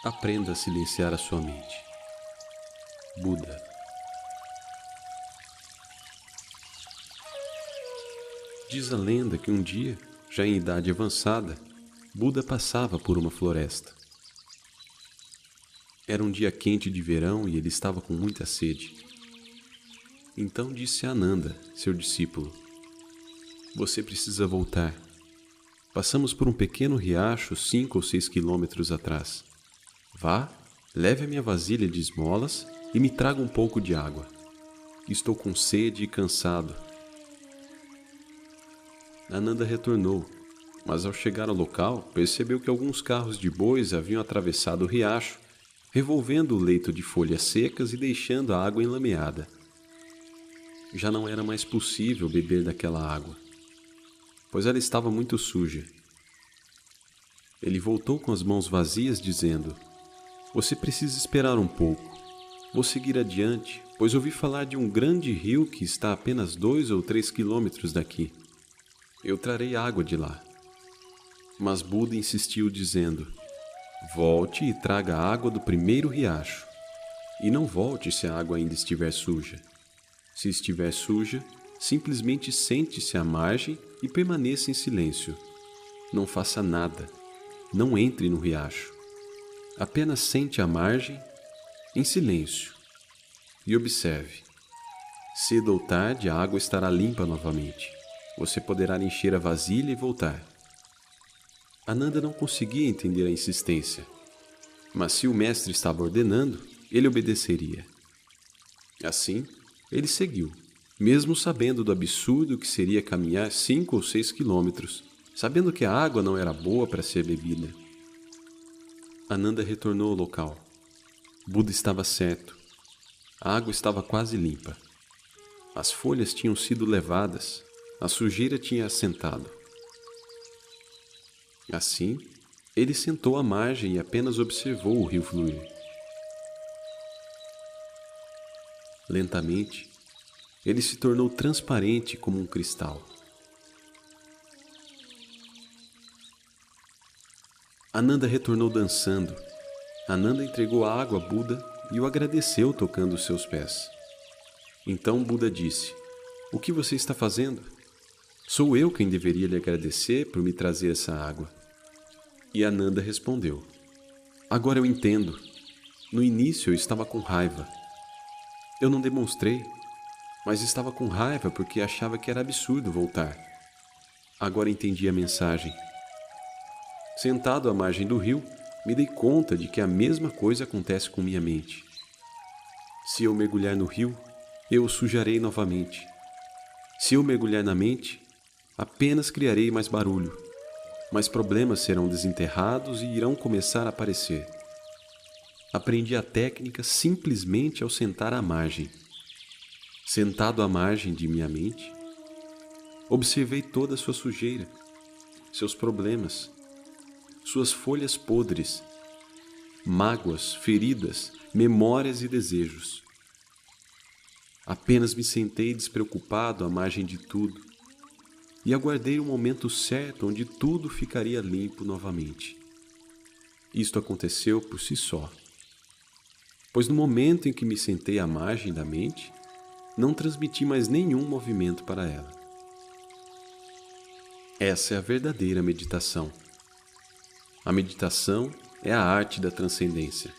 Aprenda a silenciar a sua mente. Buda. Diz a lenda que um dia, já em idade avançada, Buda passava por uma floresta. Era um dia quente de verão e ele estava com muita sede. Então disse a Ananda, seu discípulo: "Você precisa voltar. Passamos por um pequeno riacho 5 ou 6 quilômetros atrás. Vá, leve a minha vasilha de esmolas e me traga um pouco de água. Estou com sede e cansado." Ananda retornou, mas ao chegar ao local, percebeu que alguns carros de bois haviam atravessado o riacho, revolvendo o leito de folhas secas e deixando a água enlameada. Já não era mais possível beber daquela água, pois ela estava muito suja. Ele voltou com as mãos vazias, dizendo: "Você precisa esperar um pouco. Vou seguir adiante, pois ouvi falar de um grande rio que está a apenas 2 ou 3 quilômetros daqui. Eu trarei água de lá." Mas Buda insistiu, dizendo: "Volte e traga a água do primeiro riacho. E não volte se a água ainda estiver suja. Se estiver suja, simplesmente sente-se à margem e permaneça em silêncio. Não faça nada. Não entre no riacho. Apenas sente à margem, em silêncio, e observe. Cedo ou tarde a água estará limpa novamente. Você poderá encher a vasilha e voltar." Ananda não conseguia entender a insistência, mas se o mestre estava ordenando, ele obedeceria. Assim, ele seguiu, mesmo sabendo do absurdo que seria caminhar 5 ou 6 quilômetros, sabendo que a água não era boa para ser bebida. Ananda retornou ao local. Buda estava certo. A água estava quase limpa. As folhas tinham sido levadas, a sujeira tinha assentado. Assim, ele sentou à margem e apenas observou o rio fluir. Lentamente, ele se tornou transparente como um cristal. Ananda retornou dançando. Ananda entregou a água a Buda e o agradeceu tocando os seus pés. Então Buda disse: "O que você está fazendo? Sou eu quem deveria lhe agradecer por me trazer essa água." E Ananda respondeu: "Agora eu entendo. No início eu estava com raiva. Eu não demonstrei, mas estava com raiva porque achava que era absurdo voltar. Agora entendi a mensagem. Sentado à margem do rio, me dei conta de que a mesma coisa acontece com minha mente. Se eu mergulhar no rio, eu o sujarei novamente. Se eu mergulhar na mente, apenas criarei mais barulho. Mas problemas serão desenterrados e irão começar a aparecer. Aprendi a técnica simplesmente ao sentar à margem. Sentado à margem de minha mente, observei toda a sua sujeira, seus problemas, suas folhas podres, mágoas, feridas, memórias e desejos. Apenas me sentei despreocupado à margem de tudo e aguardei o momento certo onde tudo ficaria limpo novamente. Isto aconteceu por si só, pois no momento em que me sentei à margem da mente, não transmiti mais nenhum movimento para ela. Essa é a verdadeira meditação. A meditação é a arte da transcendência.